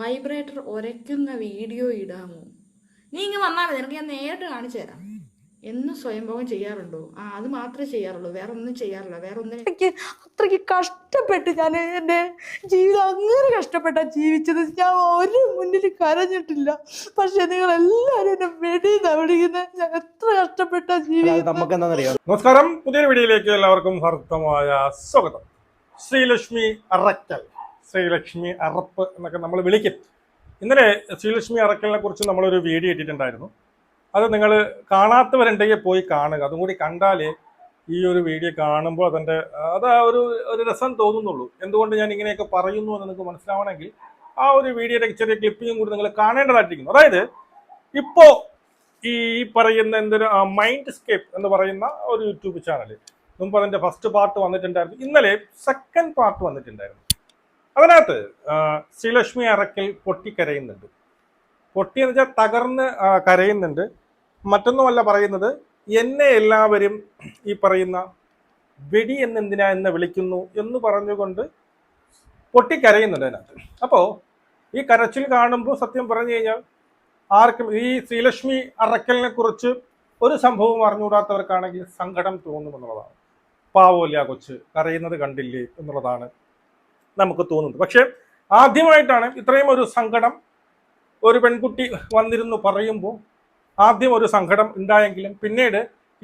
Vibrator ഒരയ്ക്കുന്ന video ഇടാമോ? നീ ഇങ്ങ് വന്നാൽ മതി, നിനക്ക് ഞാൻ നേരിട്ട് കാണിച്ചു തരാം. എന്നും സ്വയംഭോഗം ചെയ്യാറുണ്ടോ? അത് മാത്രമേ ചെയ്യാറുള്ളൂ, വേറെ ഒന്നും ചെയ്യാറില്ല. വേറെ ഒന്നും അത്രയ്ക്ക് കഷ്ടപ്പെട്ട് ഞാൻ എൻ്റെ ജീവിതം അങ്ങനെ കഷ്ടപ്പെട്ടാ ജീവിച്ചത്. ഞാൻ ഒരു മുന്നിൽ കരഞ്ഞിട്ടില്ല. പക്ഷെ നിങ്ങൾ എല്ലാവരും എന്നെ വെടിയെന്നാ വിളിക്കുന്നത്. ഞാൻ എത്ര കഷ്ടപ്പെട്ടാ ജീവിതം. നമുക്ക് എന്താണെന്നറിയാം. നമസ്കാരം, പുതിയൊരു വീഡിയോയിലേക്ക് എല്ലാവർക്കും ഹർത്തമായ സ്വാഗതം. ശ്രീലക്ഷ്മി അറക്കൽ, ശ്രീലക്ഷ്മി അറപ്പ് എന്നൊക്കെ നമ്മൾ വിളിക്കും. ഇന്നലെ ശ്രീലക്ഷ്മി അറക്കലിനെ കുറിച്ച് നമ്മളൊരു വീഡിയോ ഇട്ടിട്ടുണ്ടായിരുന്നു. അത് നിങ്ങൾ കാണാത്തവരുണ്ടെങ്കിൽ പോയി കാണുക. അതും കൂടി കണ്ടാലേ ഈ ഒരു വീഡിയോ കാണുമ്പോൾ അത് ഒരു രസം തോന്നുന്നുള്ളൂ. എന്തുകൊണ്ട് ഞാൻ ഇങ്ങനെയൊക്കെ പറയുന്നു എന്ന് നിങ്ങൾക്ക് മനസ്സിലാവണമെങ്കിൽ ആ ഒരു വീഡിയോയുടെ ചെറിയ ക്ലിപ്പിങ്ങും കൂടി നിങ്ങൾ കാണേണ്ടതായിട്ടിരിക്കുന്നു. അതായത് ഇപ്പോൾ ഈ പറയുന്ന മൈൻഡ് സ്കേപ്പ് എന്ന് പറയുന്ന ഒരു യൂട്യൂബ് ചാനൽ, മുമ്പ് അതിൻ്റെ ഫസ്റ്റ് പാർട്ട് വന്നിട്ടുണ്ടായിരുന്നു. ഇന്നലെ സെക്കൻഡ് പാർട്ട് വന്നിട്ടുണ്ടായിരുന്നു. അതിനകത്ത് ശ്രീലക്ഷ്മി അറക്കൽ പൊട്ടിക്കരയുന്നുണ്ട്. പൊട്ടിയെന്ന് വെച്ചാൽ തകർന്ന് കരയുന്നുണ്ട്. മറ്റൊന്നുമല്ല പറയുന്നത്, എന്നെ എല്ലാവരും ഈ പറയുന്ന വെടി എന്നെന്തിനാ എന്നെ വിളിക്കുന്നു എന്ന് പറഞ്ഞുകൊണ്ട് പൊട്ടിക്കരയുന്നുണ്ട് അതിനകത്ത്. അപ്പോൾ ഈ കരച്ചിൽ കാണുമ്പോൾ സത്യം പറഞ്ഞു കഴിഞ്ഞാൽ ആർക്കും ഈ ശ്രീലക്ഷ്മി അറക്കലിനെ കുറിച്ച് ഒരു സംഭവം അറിഞ്ഞുകൂടാത്തവർക്കാണെങ്കിൽ സങ്കടം തോന്നുമെന്നുള്ളതാണ്. പാവമില്ല കൊച്ച്, കരയുന്നത് കണ്ടില്ലേ എന്നുള്ളതാണ് നമുക്ക് തോന്നുന്നത്. പക്ഷെ ആദ്യമായിട്ടാണ് ഇത്രയും ഒരു സങ്കടം ഒരു പെൺകുട്ടി വന്നിരുന്നു പറയുമ്പോൾ ആദ്യം ഒരു സങ്കടം ഉണ്ടായെങ്കിലും പിന്നീട്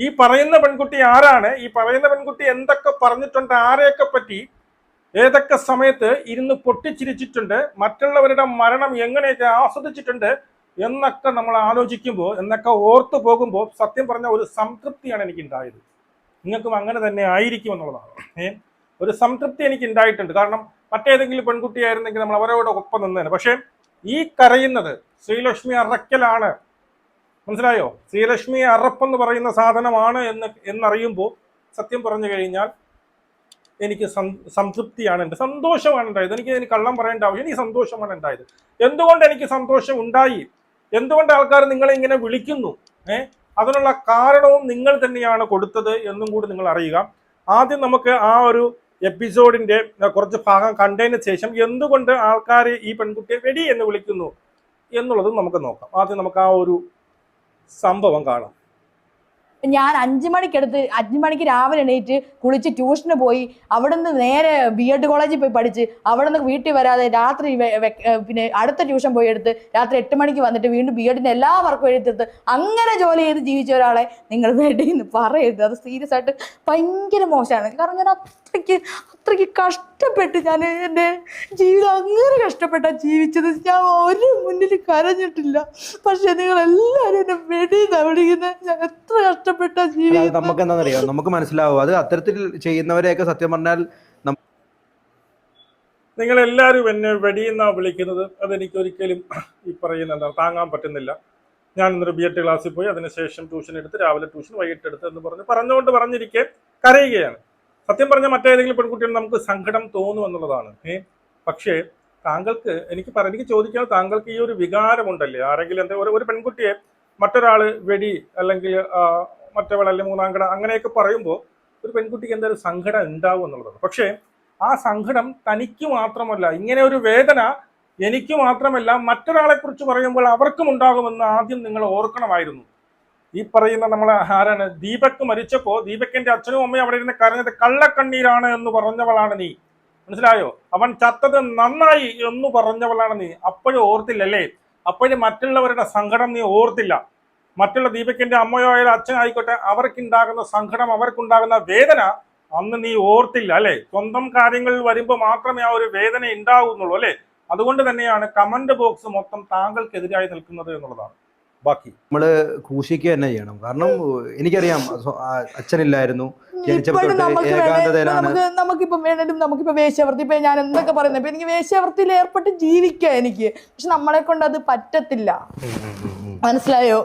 ഈ പറയുന്ന പെൺകുട്ടി ആരാണ്, ഈ പറയുന്ന പെൺകുട്ടി എന്തൊക്കെ പറഞ്ഞിട്ടുണ്ട്, ആരെയൊക്കെ പറ്റി ഏതൊക്കെ സമയത്ത് ഇരുന്ന് പൊട്ടിച്ചിരിച്ചിട്ടുണ്ട്, മറ്റുള്ളവരുടെ മരണം എങ്ങനെയൊക്കെ ആസ്വദിച്ചിട്ടുണ്ട് എന്നൊക്കെ നമ്മൾ ആലോചിക്കുമ്പോൾ, എന്നൊക്കെ ഓർത്തു പോകുമ്പോൾ സത്യം പറഞ്ഞ ഒരു സംതൃപ്തിയാണ് എനിക്ക് ഉണ്ടായത്. നിങ്ങൾക്കും അങ്ങനെ തന്നെ ആയിരിക്കും എന്നുള്ളതാണ്. ഒരു സംതൃപ്തി എനിക്ക് ഉണ്ടായിട്ടുണ്ട്. കാരണം മറ്റേതെങ്കിലും പെൺകുട്ടിയായിരുന്നെങ്കിൽ നമ്മൾ അവരോട് ഒപ്പം നിന്നേനെ. പക്ഷേ ഈ കരയുന്നത് ശ്രീലക്ഷ്മി അറക്കലാണ്. മനസ്സിലായോ? ശ്രീലക്ഷ്മി അറപ്പെന്ന് പറയുന്ന സാധനമാണ് എന്നറിയുമ്പോൾ സത്യം പറഞ്ഞു കഴിഞ്ഞാൽ എനിക്ക് സംതൃപ്തിയാണ്, എൻ്റെ സന്തോഷമാണ് ഉണ്ടായത്. എനിക്ക് കള്ളം പറയേണ്ട ആവശ്യം, എനിക്ക് സന്തോഷമാണ് ഉണ്ടായത്. എന്തുകൊണ്ട് എനിക്ക് സന്തോഷം ഉണ്ടായി, എന്തുകൊണ്ട് ആൾക്കാർ നിങ്ങളെ ഇങ്ങനെ വിളിക്കുന്നു, അതിനുള്ള കാരണവും നിങ്ങൾ തന്നെയാണ് കൊടുത്തത് എന്നും കൂടി നിങ്ങൾ അറിയുക. ആദ്യം നമുക്ക് ആ ഒരു എപ്പിസോഡിന്റെ കുറച്ച് ഭാഗം കണ്ടതിന് ശേഷം എന്തുകൊണ്ട് ആൾക്കാർ ഈ പെൺകുട്ടിയെ വെടി എന്ന് വിളിക്കുന്നു എന്നുള്ളതും നമുക്ക് നോക്കാം. ആദ്യം നമുക്ക് ആ ഒരു സംഭവം കാണാം. ഞാൻ 5 മണിക്ക് രാവിലെ എണീറ്റ് കുളിച്ച് ട്യൂഷന് പോയി. അവിടുന്ന് നേരെ BEd കോളേജിൽ പോയി പഠിച്ച് അവിടുന്ന് വീട്ടിൽ വരാതെ രാത്രി പിന്നെ അടുത്ത ട്യൂഷൻ പോയി എടുത്ത് രാത്രി 8 മണിക്ക് വന്നിട്ട് വീണ്ടും BEdന്റെ എല്ലാ വർക്കും എഴുതിയെടുത്ത് അങ്ങനെ ജോലി ചെയ്ത് ജീവിച്ച ഒരാളെ നിങ്ങൾ വേണ്ടിയെന്ന് പറയരുത്. അത് സീരിയസ് ആയിട്ട് ഭയങ്കര മോശമാണ്. കാരണം ഞാൻ അത്രയ്ക്ക് കഷ്ടപ്പെട്ട് ഞാൻ എൻ്റെ ജീവിതം അങ്ങനെ കഷ്ടപ്പെട്ടാ ജീവിച്ചത്. ഞാൻ ഒരു മുന്നിൽ കരഞ്ഞിട്ടില്ല. പക്ഷെ നിങ്ങൾ എല്ലാവരും എന്നെ വെടിയെന്നാ വിളിക്കുന്നത്. ഞാൻ എത്ര കഷ്ടപ്പെട്ടാ ജീവിതം. നമുക്ക് എന്താണെന്നറിയാം, നമുക്ക് മനസ്സിലാവും. അത് അത്തരത്തിൽ ചെയ്യുന്നവരെയൊക്കെ സത്യം പറഞ്ഞാൽ നിങ്ങൾ എല്ലാവരും എന്നെ വെടിയെന്നാ വിളിക്കുന്നത്. അതെനിക്ക് ഒരിക്കലും ഈ പറയുന്ന താങ്ങാൻ പറ്റുന്നില്ല. ഞാൻ ഇന്നൊരു BEd ക്ലാസ്സിൽ പോയി, അതിനുശേഷം ട്യൂഷൻ എടുത്ത്, രാവിലെ ട്യൂഷൻ വൈകിട്ട് എടുത്ത് എന്ന് പറഞ്ഞിരിക്കെ കരയുകയാണ്. സത്യം പറഞ്ഞാൽ മറ്റേതെങ്കിലും പെൺകുട്ടികൾ നമുക്ക് സങ്കടം തോന്നുമെന്നുള്ളതാണ്. പക്ഷേ താങ്കൾക്ക് എനിക്ക് ചോദിക്കാൻ, താങ്കൾക്ക് ഈ ഒരു വികാരമുണ്ടല്ലേ, ആരെങ്കിലും ഒരു പെൺകുട്ടിയെ മറ്റൊരാള് വെടി അല്ലെങ്കിൽ മറ്റവൾ അല്ലെങ്കിൽ മൂന്നാം കട അങ്ങനെയൊക്കെ പറയുമ്പോൾ ഒരു പെൺകുട്ടിക്ക് എന്തായാലും സങ്കടം ഉണ്ടാവും എന്നുള്ളതാണ്. പക്ഷേ ആ സങ്കടം തനിക്ക് മാത്രമല്ല, ഇങ്ങനെ ഒരു വേദന എനിക്ക് മാത്രമല്ല മറ്റൊരാളെ കുറിച്ച് പറയുമ്പോൾ അവർക്കും ഉണ്ടാകുമെന്ന് ആദ്യം നിങ്ങൾ ഓർക്കണമായിരുന്നു. ഈ പറയുന്ന നമ്മളെ ആരാണ്, ദീപക് മരിച്ചപ്പോൾ ദീപകിന്റെ അച്ഛനും അമ്മയും അവിടെ ഇരുന്ന് കരഞ്ഞത് കള്ളക്കണ്ണീരാണ് എന്ന് പറഞ്ഞവളാണ് നീ. മനസ്സിലായോ? അവൻ ചത്തത് നന്നായി എന്ന് പറഞ്ഞവളാണ് നീ. അപ്പോഴും ഓർത്തില്ലല്ലേ? അപ്പോഴും മറ്റുള്ളവരുടെ സങ്കടം നീ ഓർത്തില്ല. മറ്റുള്ള ദീപകിന്റെ അമ്മയോ ആയാലും അച്ഛനായിക്കോട്ടെ, അവർക്കുണ്ടാകുന്ന സങ്കടം, അവർക്കുണ്ടാകുന്ന വേദന അന്ന് നീ ഓർത്തില്ല അല്ലെ? സ്വന്തം കാര്യങ്ങളിൽ വരുമ്പോൾ മാത്രമേ ആ ഒരു വേദന ഉണ്ടാവുന്നുള്ളൂ അല്ലെ? അതുകൊണ്ട് തന്നെയാണ് കമന്റ് ബോക്സ് മൊത്തം താങ്കൾക്കെതിരായി നിൽക്കുന്നത് എന്നുള്ളതാണ്. ബാക്കി നമ്മള് ക്രൂശിക്കുക തന്നെ ചെയ്യണം. കാരണം എനിക്കറിയാം അച്ഛനില്ലായിരുന്നു, നമുക്കിപ്പം വേണേലും നമുക്കിപ്പോ വേശ്യാവൃത്തി, ഇപ്പൊ ഞാൻ എന്തൊക്കെ പറയുന്നത്, ഇപ്പൊ എനിക്ക് വേശ്യാവൃത്തിയിൽ ഏർപ്പെട്ട് ജീവിക്കാം എനിക്ക്. പക്ഷെ നമ്മളെ കൊണ്ട് അത് പറ്റത്തില്ല. മനസ്സിലായോ?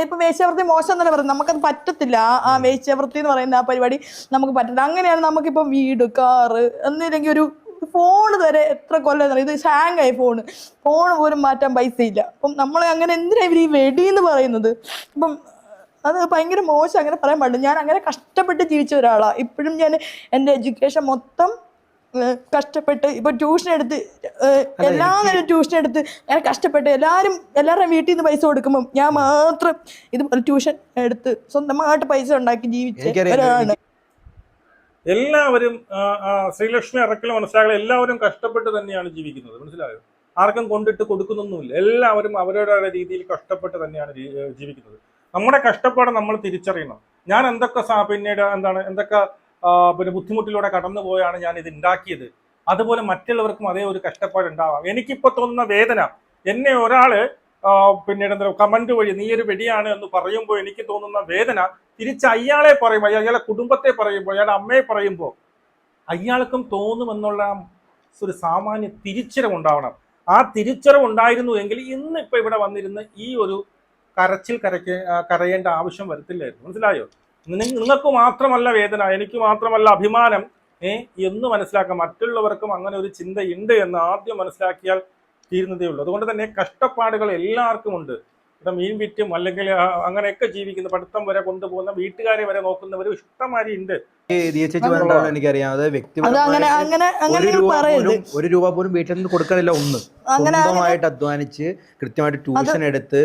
ഇപ്പൊ വേശ്യാവൃത്തി മോശം എന്നല്ല പറയുന്നത്, നമുക്കത് പറ്റത്തില്ല. ആ വേശ്യാവൃത്തി എന്ന് പറയുന്ന ആ പരിപാടി നമുക്ക് പറ്റത്തില്ല. അങ്ങനെയാണ് നമുക്കിപ്പം വീട്, കാറ്, എന്നില്ലെങ്കിൽ ഒരു ഫോൺ വരെ എത്ര കൊല്ലം ഇത് ഹാങ് ആയി ഫോൺ പോലും മാറ്റാൻ പൈസ ഇല്ല. അപ്പം നമ്മൾ അങ്ങനെ എന്തിനാ ഇവർ ഈ വെടി എന്ന് പറയുന്നത്? അപ്പം അത് ഭയങ്കര മോശം, അങ്ങനെ പറയാൻ പാടില്ല. ഞാൻ അങ്ങനെ കഷ്ടപ്പെട്ട് ജീവിച്ച ഒരാളാണ്. ഇപ്പോഴും ഞാൻ എൻ്റെ എഡ്യൂക്കേഷൻ മൊത്തം കഷ്ടപ്പെട്ട് ഇപ്പൊ ട്യൂഷൻ എടുത്ത് എല്ലാ നേരം ട്യൂഷൻ എടുത്ത് ഞാൻ കഷ്ടപ്പെട്ട് എല്ലാവരുടെയും വീട്ടിൽ നിന്ന് പൈസ കൊടുക്കുമ്പോൾ ഞാൻ മാത്രം ഇതുപോലെ ട്യൂഷൻ എടുത്ത് സ്വന്തമായിട്ട് പൈസ ഉണ്ടാക്കി ജീവിച്ച ഒരാളാണ്. എല്ലാവരും ശ്രീലക്ഷ്മി അറക്കൽ മനസ്സിലാക്കുക, എല്ലാവരും കഷ്ടപ്പെട്ട് തന്നെയാണ് ജീവിക്കുന്നത്. മനസ്സിലായോ? ആർക്കും കൊണ്ടിട്ട് കൊടുക്കുന്നൊന്നുമില്ല. എല്ലാവരും അവരവരുടെ രീതിയിൽ കഷ്ടപ്പെട്ട് തന്നെയാണ് ജീവിക്കുന്നത്. നമ്മുടെ കഷ്ടപ്പാട് നമ്മൾ തിരിച്ചറിയണം. ഞാൻ എന്തൊക്കെ പിന്നീട് എന്തൊക്കെ പിന്നെ ബുദ്ധിമുട്ടിലൂടെ കടന്നു പോയാണ് ഞാൻ ഇത് ഉണ്ടാക്കിയത്, അതുപോലെ മറ്റുള്ളവർക്കും അതേ ഒരു കഷ്ടപ്പാട് ഉണ്ടാവാം. എനിക്കിപ്പോ തോന്നുന്ന വേദന, എന്നെ ഒരാള് പിന്നീട് കമന്റ് വഴി നീ ഒരു വെടിയാണ് എന്ന് പറയുമ്പോൾ എനിക്ക് തോന്നുന്ന വേദന തിരിച്ച് അയാളെ പറയുമ്പോൾ, അയാളെ കുടുംബത്തെ പറയുമ്പോൾ, അയാളുടെ അമ്മയെ പറയുമ്പോൾ അയാൾക്കും തോന്നുമെന്നുള്ള ഒരു സാമാന്യ തിരിച്ചറിവ് ഉണ്ടാവണം. ആ തിരിച്ചറിവ് ഉണ്ടായിരുന്നു എങ്കിൽ ഇന്നിപ്പോ ഇവിടെ വന്നിരുന്ന് ഈ ഒരു കരച്ചിൽ കരയേണ്ട ആവശ്യം വരത്തില്ലായിരുന്നു. മനസ്സിലായോ? നിങ്ങൾക്ക് മാത്രമല്ല വേദന, എനിക്ക് മാത്രമല്ല അഭിമാനം എന്ന് മനസ്സിലാക്കാം. മറ്റുള്ളവർക്കും അങ്ങനെ ഒരു ചിന്തയുണ്ട് എന്ന് ആദ്യം മനസ്സിലാക്കിയാൽ തീരുന്നതേ ഉള്ളൂ. അതുകൊണ്ട് തന്നെ കഷ്ടപ്പാടുകൾ എല്ലാവർക്കും ഉണ്ട്. ഇവിടെ മീൻ വിറ്റും അല്ലെങ്കിൽ അങ്ങനെയൊക്കെ ജീവിക്കുന്ന, പഠിത്തം വരെ കൊണ്ടുപോകുന്ന, വീട്ടുകാരെ വരെ നോക്കുന്നവരും ഇഷ്ടംമാരി ഉണ്ട്. എനിക്കറിയാം. അത് ഒരു രൂപ പോലും വീട്ടിൽ നിന്ന് കൊടുക്കണില്ല. സ്വന്തമായിട്ട് അധ്വാനിച്ച് കൃത്യമായിട്ട് ട്യൂഷൻ എടുത്ത്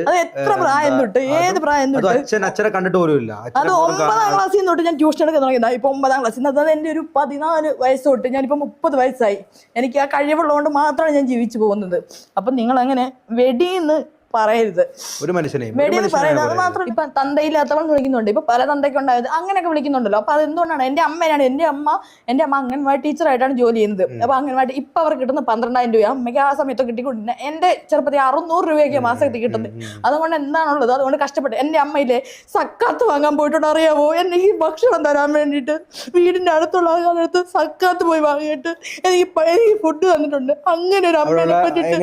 അച്ഛനെ കണ്ടിട്ട് പോലും ഇല്ല. അത് 9ാം ക്ലാസ്സിൽ തൊട്ട് ഞാൻ ട്യൂഷൻ എടുക്കാൻ തുടങ്ങിയതാണ്. ഇപ്പൊ 9ാം ക്ലാസ്സിൽ, അതായത് എന്റെ ഒരു 14 വയസ്സ് തൊട്ട് ഞാനിപ്പോ 30 വയസ്സായി. എനിക്ക് ആ കഴിവുള്ളതുകൊണ്ട് മാത്രമാണ് ഞാൻ ജീവിച്ചു പോകുന്നത്. അപ്പൊ നിങ്ങൾ അങ്ങനെ വെടിയെന്ന് പറയരുത്, ഒരു മനുഷ്യനെയും പറയുന്നത്. അത് മാത്രം ഇപ്പൊ തന്തയില്ലാത്തവൻ വിളിക്കുന്നുണ്ട്, ഇപ്പൊ പല തന്തയ്ക്ക് ഉണ്ടായത് അങ്ങനെയൊക്കെ വിളിക്കുന്നുണ്ടല്ലോ. അപ്പൊ അതെന്തുകൊണ്ടാണ്? എന്റെ അമ്മയാണ്, എന്റെ അമ്മ അംഗൻവാടി ടീച്ചറായിട്ടാണ് ജോലി ചെയ്യുന്നത്. അപ്പൊ അംഗൻവാടി ഇപ്പൊ അവർ കിട്ടുന്ന 12,000 രൂപ അമ്മയ്ക്ക് ആ സമയത്ത് കിട്ടിക്കൊണ്ടിരുന്നത്. എന്റെ ചെറുപ്പത്തിൽ 600 രൂപയൊക്കെ മാസത്തിൽ കിട്ടുന്നത്. അതുകൊണ്ട് എന്താണുള്ളത്? അതുകൊണ്ട് കഷ്ടപ്പെട്ട് എന്റെ അമ്മയിലെ സക്കാത്ത് വാങ്ങാൻ പോയിട്ടുണ്ട്, അറിയാമോ? എനിക്ക് ഭക്ഷണം തരാൻ വേണ്ടിയിട്ട് വീടിന്റെ അടുത്തുള്ള ആൾക്കാരടുത്ത് സക്കാത്ത് പോയി വാങ്ങിയിട്ട് എനിക്ക് ഫുഡ് തന്നിട്ടുണ്ട്. അങ്ങനെ ഒരു അമ്മയെ പറ്റിട്ട്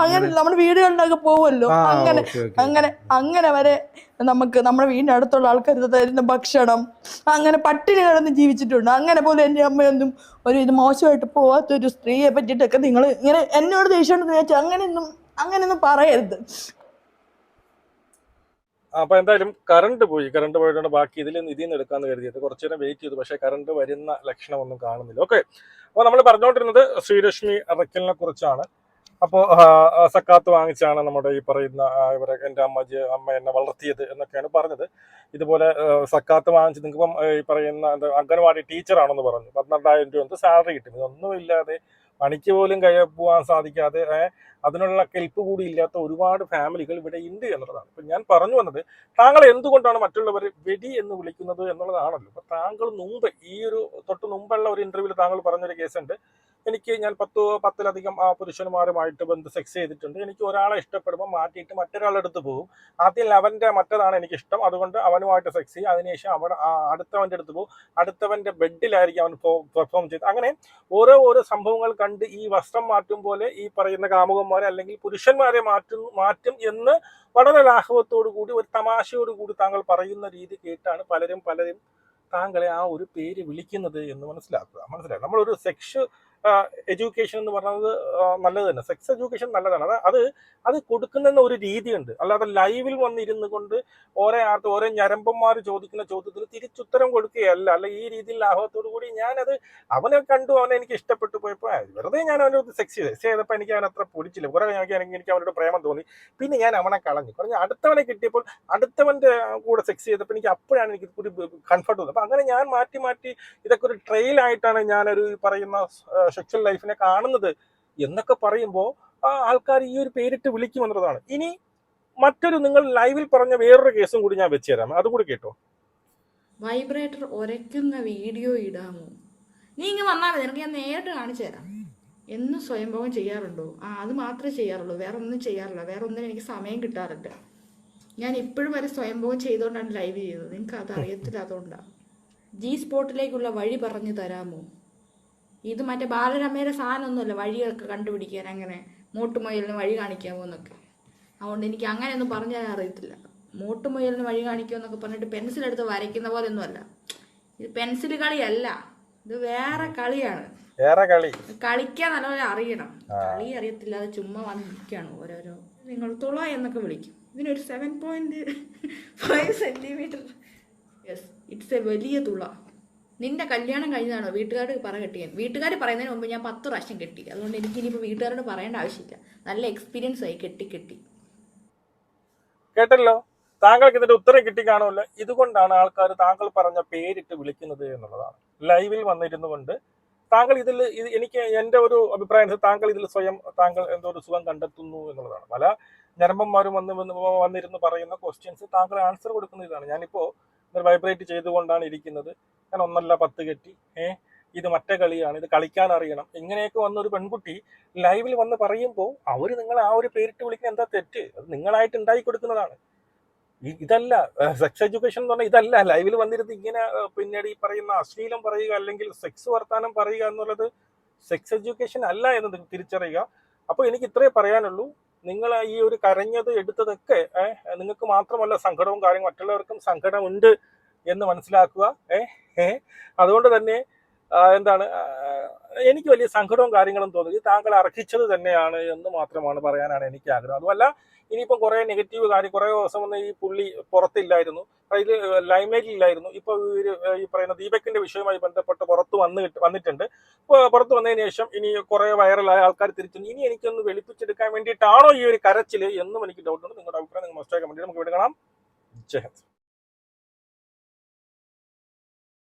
അങ്ങനെ നമ്മുടെ വീടുകളിലൊക്കെ പോവുമല്ലോ, അങ്ങനെ വരെ നമുക്ക് നമ്മുടെ വീടിന്റെ അടുത്തുള്ള ആൾക്കാർ തരുന്ന ഭക്ഷണം, അങ്ങനെ പട്ടിണി കിടന്ന് ജീവിച്ചിട്ടുണ്ട്. അങ്ങനെ പോലും എന്റെ അമ്മയൊന്നും ഒരു ഇത് മോശമായിട്ട് പോവാത്തൊരു സ്ത്രീയെ പറ്റിയിട്ടൊക്കെ നിങ്ങൾ ഇങ്ങനെ എന്നോട് ദേഷ്യം വെച്ചാൽ അങ്ങനെയൊന്നും പറയരുത്. അപ്പൊ എന്തായാലും കറണ്ട് പോയിട്ടുണ്ട്. ബാക്കി ഇതിൽ നിന്ന് എടുക്കാന്ന് കരുതിയത് കുറച്ചു നേരം വെയിറ്റ് ചെയ്തു, പക്ഷെ കറണ്ട് വരുന്ന ലക്ഷണമൊന്നും കാണുന്നില്ല. ഓക്കെ, അപ്പൊ നമ്മൾ പറഞ്ഞുകൊണ്ടിരുന്നത് ശ്രീലക്ഷ്മി അറക്കലിനെ കുറിച്ചാണ്. അപ്പോൾ സക്കാത്ത് വാങ്ങിച്ചാണ് നമ്മുടെ ഈ പറയുന്ന എൻ്റെ അമ്മ എന്നെ വളർത്തിയത് എന്നൊക്കെയാണ് പറഞ്ഞത്. ഇതുപോലെ സക്കാത്ത് വാങ്ങിച്ച് നിങ്ങൾക്കിപ്പം ഈ പറയുന്ന അംഗൻവാടി ടീച്ചറാണെന്ന് പറഞ്ഞു, 12,000 രൂപ സാലറി കിട്ടും. ഇതൊന്നുമില്ലാതെ പണിക്ക് പോലും പോകാൻ സാധിക്കാതെ അതിനുള്ള കെൽപ്പ് കൂടി ഇല്ലാത്ത ഒരുപാട് ഫാമിലികൾ ഇവിടെ ഉണ്ട് എന്നുള്ളതാണ്. ഇപ്പം ഞാൻ പറഞ്ഞു വന്നത്, താങ്കൾ എന്തുകൊണ്ടാണ് മറ്റുള്ളവർ വെടി എന്ന് വിളിക്കുന്നത് എന്നുള്ളതാണല്ലോ. അപ്പം താങ്കൾ മുമ്പ് ഈ ഒരു തൊട്ട് മുമ്പുള്ള ഒരു ഇന്റർവ്യൂവിൽ താങ്കൾ പറഞ്ഞൊരു കേസുണ്ട്, ഞാൻ 10-ലധികം പുരുഷന്മാരുമായിട്ട് സെക്സ് ചെയ്തിട്ടുണ്ട്. എനിക്ക് ഒരാളെ ഇഷ്ടപ്പെടുമ്പോൾ മാറ്റിയിട്ട് മറ്റൊരാളെടുത്ത് പോകും. ആദ്യം അവൻ്റെ മറ്റതാണ് എനിക്കിഷ്ടം, അതുകൊണ്ട് അവനുമായിട്ട് സെക്സ് ചെയ്യും. അതിനുശേഷം അടുത്തവൻ്റെ അടുത്ത് പോകും, അടുത്തവൻ്റെ ബെഡിലായിരിക്കും അവൻ പെർഫോം ചെയ്ത്. അങ്ങനെ ഓരോ സംഭവങ്ങൾ കണ്ട് ഈ വസ്ത്രം മാറ്റും പോലെ ഈ പറയുന്ന കാമുകന്മാരെ അല്ലെങ്കിൽ പുരുഷന്മാരെ മാറ്റും എന്ന് വളരെ ലാഘവത്തോടു കൂടി ഒരു തമാശയോടു കൂടി താങ്കൾ പറയുന്ന രീതി കേട്ടാണ് പലരും താങ്കളെ ആ ഒരു പേര് വിളിക്കുന്നത് എന്ന് മനസ്സിലാക്കുക. നമ്മളൊരു സെക്സ് എഡ്യൂക്കേഷൻ എന്ന് പറയുന്നത് നല്ലത് തന്നെ, സെക്സ് എഡ്യൂക്കേഷൻ നല്ലതാണ്. അത് കൊടുക്കുന്ന ഒരു രീതിയുണ്ട്. അല്ലാതെ ലൈവിൽ വന്നിരുന്നു കൊണ്ട് ഓരോ ഞരമ്പന്മാർ ചോദിക്കുന്ന ചോദ്യത്തിന് തിരിച്ചുത്തരം കൊടുക്കുകയല്ല. അല്ല ഈ രീതിയിൽ ലാഭത്തോടു കൂടി ഞാനത് അവനെ കണ്ടു, അവനെ എനിക്ക് ഇഷ്ടപ്പെട്ടു പോയപ്പോൾ വെറുതെ ഞാൻ അവനോട് സെക്സ് ചെയ്തപ്പോൾ എനിക്ക് അവൻ അത്ര പൊടിച്ചില്ല. കുറെ എനിക്ക് അവനോട് പ്രേമം തോന്നി. പിന്നെ ഞാൻ അവനെ കളഞ്ഞു. അടുത്തവനെ കിട്ടിയപ്പോൾ അടുത്തവൻ്റെ കൂടെ സെക്സ് ചെയ്തപ്പോൾ എനിക്ക് അപ്പോഴാണ് എനിക്ക് ഒരു കംഫർട്ട് തോന്നുന്നത്. അപ്പം അങ്ങനെ ഞാൻ മാറ്റി ഇതൊക്കെ ഒരു ട്രെയിലായിട്ടാണ് ഞാനൊരു പറയുന്ന സെക്ഷൽ ലൈഫിനെ കാണുന്നത് എന്നൊക്കെ പറയുമ്പോൾ ആൾക്കാർ ഈ ഒരു പേരിട്ട് വിളിക്കുമെന്നുള്ളതാണ്. ഇനി മറ്റൊരു നിങ്ങൾ ലൈവിൽ പറഞ്ഞ വേറൊരു കേസും കൂടി ഞാൻ വെച്ച് തരാം, അതുകൂടി കേട്ടോ. വൈബ്രേറ്റർ ഉരയ്ക്കുന്ന വീഡിയോ ഇടാമോ? നീ ഇങ്ങ് വന്നാൽ മതി, നിനക്ക് ഞാൻ നേരിട്ട് കാണിച്ചു തരാം. എന്നും സ്വയംഭോഗം ചെയ്യാറുണ്ടോ? അത് മാത്രമേ ചെയ്യാറുള്ളൂ, വേറെ ഒന്നും ചെയ്യാറില്ല. വേറെ ഒന്നിനും എനിക്ക് സമയം കിട്ടാറില്ല. ഞാൻ ഇപ്പോഴും വരെ സ്വയംഭോഗം ചെയ്തുകൊണ്ടാണ് ലൈവ് ചെയ്തത്. നിങ്ങൾക്ക് അത് അറിയത്തില്ല, അതുകൊണ്ടാണ്. സ്പോട്ടിലേക്കുള്ള വഴി പറഞ്ഞു തരാമോ? ഇത് മറ്റേ ബാലരമയുടെ സാധനമൊന്നുമല്ല, വഴിയൊക്കെ കണ്ടുപിടിക്കാൻ അങ്ങനെ മോട്ടുമൊയലിന് വഴി കാണിക്കാമോ എന്നൊക്കെ. അതുകൊണ്ട് എനിക്ക് അങ്ങനെയൊന്നും പറഞ്ഞു തരാൻ അറിയത്തില്ല. മോട്ടുമൊയലിന് വഴി കാണിക്കുമോ എന്നൊക്കെ പറഞ്ഞിട്ട് പെൻസിലെടുത്ത് വരയ്ക്കുന്ന പോലെ ഒന്നുമല്ല. ഇത് പെൻസിൽ കളിയല്ല, ഇത് വേറെ കളിയാണ്. കളിക്കാൻ നല്ലപോലെ അറിയണം. കളി അറിയത്തില്ല, അത് ചുമ്മാ വന്നിരിക്കുകയാണ് ഓരോരോ. നിങ്ങൾ തുള എന്നൊക്കെ വിളിക്കും. ഇതിനൊരു 7.5 സെന്റിമീറ്റർ. യെസ്, ഇറ്റ്സ് എ വലിയ തുള. നിന്റെ കല്യാണം കഴിഞ്ഞതാണോ വീട്ടുകാർ പറ കെട്ടിയാൻ? വീട്ടുകാർ പറയുന്നതിന് മുമ്പ് ഞാൻ 10 പ്രാവശ്യം കെട്ടി. അതുകൊണ്ട് എനിക്ക് ഇനിയിപ്പോൾ വീട്ടുകാരോട് പറയേണ്ട ആവശ്യമില്ല. നല്ല എക്സ്പീരിയൻസ് ആയി കെട്ടി. കേട്ടല്ലോ, താങ്കൾക്ക് ഇതിന്റെ ഉത്തരം കിട്ടി കാണുമല്ലോ. ഇതുകൊണ്ടാണ് ആൾക്കാർ താങ്കൾ പറഞ്ഞ പേരിട്ട് വിളിക്കുന്നത് എന്നുള്ളതാണ്. ലൈവിൽ വന്നിരുന്നു കൊണ്ട് താങ്കൾ എനിക്ക് എൻ്റെ ഒരു അഭിപ്രായം, താങ്കൾ ഇതിൽ സ്വയം താങ്കൾ എന്തോ ഒരു സുഖം കണ്ടെത്തുന്നു എന്നുള്ളതാണ്. പല ഞരമ്പന്മാരും വന്നിരുന്ന് പറയുന്ന ക്വസ്റ്റ്യൻസ് താങ്കൾ ആൻസർ കൊടുക്കുന്ന ഇതാണ്. ഞാനിപ്പോൾ വൈബ്രേറ്റ് ചെയ്തുകൊണ്ടാണ് ഇരിക്കുന്നത്, ഞാൻ 1 അല്ല 10 കെട്ടി, ഇത് മറ്റേ കളിയാണ്, ഇത് കളിക്കാൻ അറിയണം, ഇങ്ങനെയൊക്കെ വന്നൊരു പെൺകുട്ടി ലൈവിൽ വന്ന് പറയുമ്പോൾ അവർ നിങ്ങളെ ആ ഒരു പേരിട്ട് വിളിക്കുന്ന എന്താ തെറ്റ്? അത് നിങ്ങളായിട്ട് ഉണ്ടാക്കി കൊടുക്കുന്നതാണ്. ഇതല്ല സെക്സ് എഡ്യൂക്കേഷൻ എന്ന് പറഞ്ഞാൽ, ഇതല്ല ലൈവിൽ വന്നിരുന്ന് ഇങ്ങനെ പിന്നീട് ഈ പറയുന്ന അശ്ലീലം പറയുക അല്ലെങ്കിൽ സെക്സ് വർത്താനം പറയുക എന്നുള്ളത് സെക്സ് എഡ്യൂക്കേഷൻ അല്ല എന്ന് തിരിച്ചറിയുക. അപ്പോൾ എനിക്ക് ഇത്രേ പറയാനുള്ളൂ. നിങ്ങൾ ഈ ഒരു കരഞ്ഞത് എടുത്തതൊക്കെ നിങ്ങൾക്ക് മാത്രമല്ല സങ്കടവും കാര്യങ്ങളും, മറ്റുള്ളവർക്കും സങ്കടമുണ്ട് എന്ന് മനസ്സിലാക്കുക. അതുകൊണ്ട് തന്നെ എന്താണ്, എനിക്ക് വലിയ സങ്കടവും കാര്യങ്ങളും തോന്നി. താങ്കൾ അർഹിച്ചത് തന്നെയാണ് എന്ന് മാത്രമാണ് പറയാനാണ് എനിക്ക് ആഗ്രഹം. അതുമല്ല, ഇനിയിപ്പം കുറേ നെഗറ്റീവ് കാര്യം, കുറേ ദിവസം വന്ന് ഈ പുള്ളി പുറത്തില്ലായിരുന്നു, ഇത് ലൈംലൈറ്റിലായിരുന്നു. ഇപ്പോൾ ഈ പറയുന്ന ദീപക്കിന്റെ വിഷയവുമായി ബന്ധപ്പെട്ട് വന്നിട്ടുണ്ട്. പുറത്ത് വന്നതിന് ശേഷം ഇനി കുറേ വൈറലായ ആൾക്കാർ തിരിച്ചു. ഇനി എനിക്കൊന്ന് വെളുപ്പിച്ചെടുക്കാൻ വേണ്ടിയിട്ടാണോ ഈ ഒരു കരച്ചിൽ എന്നും എനിക്ക് ഡൗട്ടുണ്ട്. നിങ്ങളുടെ അഭിപ്രായം നിങ്ങൾ മസ്റ്റായി കമന്റ് ചെയ്യാം. നമുക്ക് ഇവിടെ കാണാം. ജയ് ഹിന്ദ്.